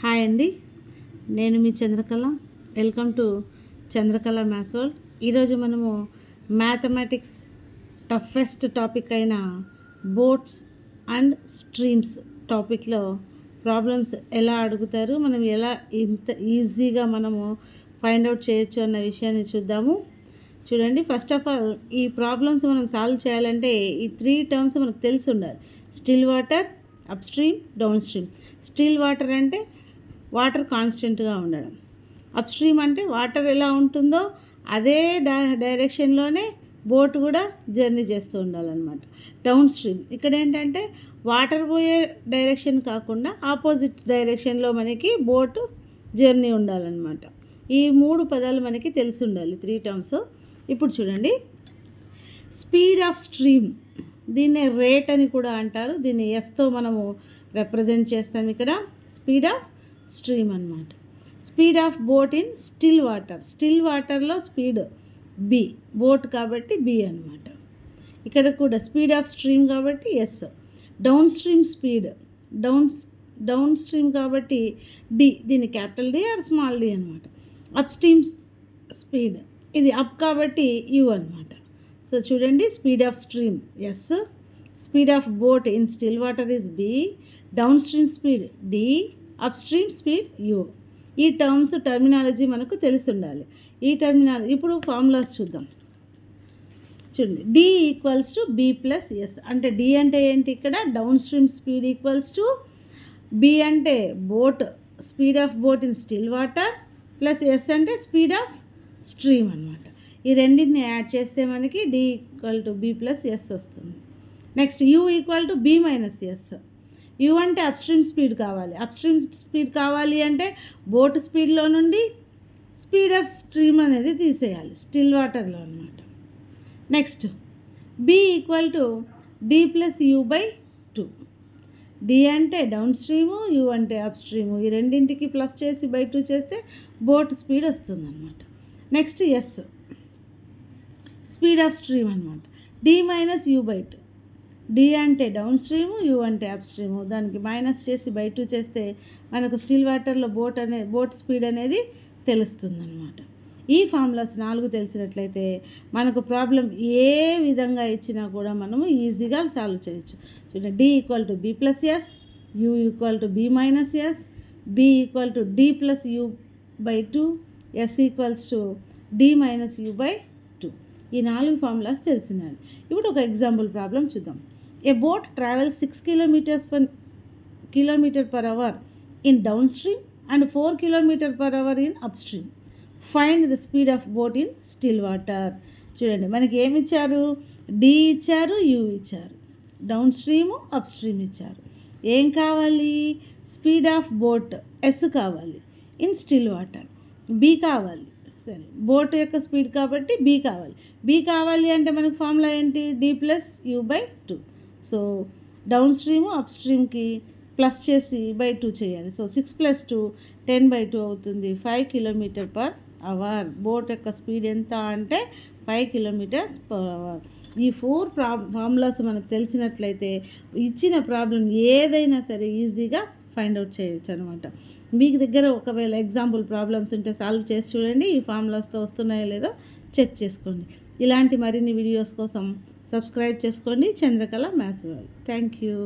Hi అండి, నేను మీ Chandrakala. Welcome to Chandrakala maths world. ఈరోజు మనము మ్యాథమెటిక్స్ టఫెస్ట్ టాపిక్ అయిన బోట్స్ అండ్ స్ట్రీమ్స్ టాపిక్లో ప్రాబ్లమ్స్ ఎలా అడుగుతారు, మనం ఎలా ఇంత ఈజీగా మనము ఫైండ్ అవుట్ చేయొచ్చు అన్న విషయాన్ని చూద్దాము. చూడండి, ఫస్ట్ ఆఫ్ ఆల్ ఈ ప్రాబ్లమ్స్ మనం సాల్వ్ చేయాలంటే ఈ 3 టర్మ్స్ మనకు తెలిసి ఉండాలి. Still water, up stream, down stream. Still water అంటే వాటర్ కాన్స్టెంట్గా ఉండడం. అప్ స్ట్రీమ్ అంటే వాటర్ ఎలా ఉంటుందో అదే డైరెక్షన్లోనే బోట్ కూడా జర్నీ చేస్తూ ఉండాలన్నమాట. డౌన్ స్ట్రీమ్ ఇక్కడ ఏంటంటే వాటర్ పోయే డైరెక్షన్ కాకుండా ఆపోజిట్ డైరెక్షన్లో మనకి బోటు జర్నీ ఉండాలన్నమాట. ఈ 3 పదాలు మనకి తెలిసి ఉండాలి, 3 టర్మ్స్. ఇప్పుడు చూడండి, స్పీడ్ ఆఫ్ స్ట్రీమ్, దీన్నే రేట్ అని కూడా అంటారు. దీన్ని ఎస్తో మనము రిప్రజెంట్ చేస్తాం. ఇక్కడ స్పీడ్ ఆఫ్ స్ట్రీమ్ అన్నమాట. Speed of boat in still water, still వాటర్లో స్పీడ్ బి, బోట్ కాబట్టి బి అన్నమాట. ఇక్కడ కూడా స్పీడ్ ఆఫ్ స్ట్రీమ్ కాబట్టి S. Down stream speed, downstream కాబట్టి డి, దీన్ని capital D or small d అనమాట. అప్ స్ట్రీమ్ స్పీడ్, ఇది అప్ కాబట్టి యు అనమాట. సో చూడండి, speed of stream yes, speed of boat in still water is B, down stream speed D, up stream speed U. ఈ terminology మనకు తెలిసి ఉండాలి. ఈ టర్మినాలజీ ఇప్పుడు ఫార్ములాస్ చూద్దాం. చూడండి, D equals to B plus S. అంటే డి అంటే ఏంటి, ఇక్కడ down stream speed equals to B అంటే boat, speed of boat in still water, plus S అంటే స్పీడ్ ఆఫ్ స్ట్రీమ్ అనమాట. ఈ రెండింటిని యాడ్ చేస్తే మనకి D equal to B plus yes వస్తుంది. Next you equal to B minus yes. You అంటే up stream speed కావాలి. అప్ స్ట్రీమ్ స్పీడ్ కావాలి అంటే బోట్ స్పీడ్లో నుండి స్పీడ్ ఆఫ్ స్ట్రీమ్ అనేది తీసేయాలి, స్టిల్ వాటర్లో అనమాట. Next B equal to D plus U by 2. D అంటే డౌన్ స్ట్రీము, యూ అంటే అప్ స్ట్రీము. ఈ రెండింటికి ప్లస్ చేసి బై 2 చేస్తే బోట్ స్పీడ్ వస్తుంది అనమాట. Next S, speed of stream అనమాట. D minus U by 2. D అంటే డౌన్ స్ట్రీము, యూ అంటే అప్ స్ట్రీము. దానికి మైనస్ చేసి బై 2 చేస్తే మనకు స్టిల్ వాటర్లో బోట్ స్పీడ్ అనేది తెలుస్తుంది అనమాట. ఈ ఫార్ములాస్ 4 తెలిసినట్లయితే మనకు ప్రాబ్లం ఏ విధంగా ఇచ్చినా కూడా మనము ఈజీగా సాల్వ్ చేయొచ్చు. చూడండి, D equal to B plus S, U equal to B minus S, B equal to D plus U by 2, S equals to D minus U by 2. ఈ 4 ఫార్ములాస్ తెలిసినాయి. ఇప్పుడు ఒక ఎగ్జాంపుల్ ప్రాబ్లం చూద్దాం. A boat travels 6 kilometers per hour in downstream and 4 kilometers per hour in upstream. Find the speed of boat in still water. చూడండి, మనకి ఏమి ఇచ్చారు, D ఇచ్చారు, యూ ఇచ్చారు, డౌన్ స్ట్రీము, అప్ స్ట్రీమ్ ఇచ్చారు. ఏం కావాలి, స్పీడ్ ఆఫ్ బోట్ ఎస్ కావాలి, ఇన్ స్టిల్ వాటర్ బి కావాలి. సరే, బోట్ యొక్క స్పీడ్ కాబట్టి బి కావాలి. బి కావాలి అంటే మనకు ఫార్ములా ఏంటి, D plus U by 2. So down stream up స్ట్రీమ్కి ప్లస్ చేసి బై 2 చేయాలి. సో 6 + 2 10/2 అవుతుంది. 5 కిలోమీటర్ పర్ అవర్. బోట్ యొక్క స్పీడ్ ఎంత అంటే 5 కిలోమీటర్స్ పర్ అవర్. ఈ 4 ఫార్ములాస్ మనకు తెలిసినట్లయితే ఇచ్చిన ప్రాబ్లం ఏదైనా సరే ఈజీగా ఫైండ్ అవుట్ చేయొచ్చు అనమాట. మీకు దగ్గర ఒకవేళ ఎగ్జాంపుల్ ప్రాబ్లమ్స్ ఉంటే సాల్వ్ చేసి చూడండి, ఈ ఫార్ములాస్తో వస్తున్నాయో లేదో చెక్ చేసుకోండి. ఇలాంటి మరిన్ని వీడియోస్ కోసం సబ్స్క్రైబ్ చేసుకోండి Chandrakala maths world. Thank you.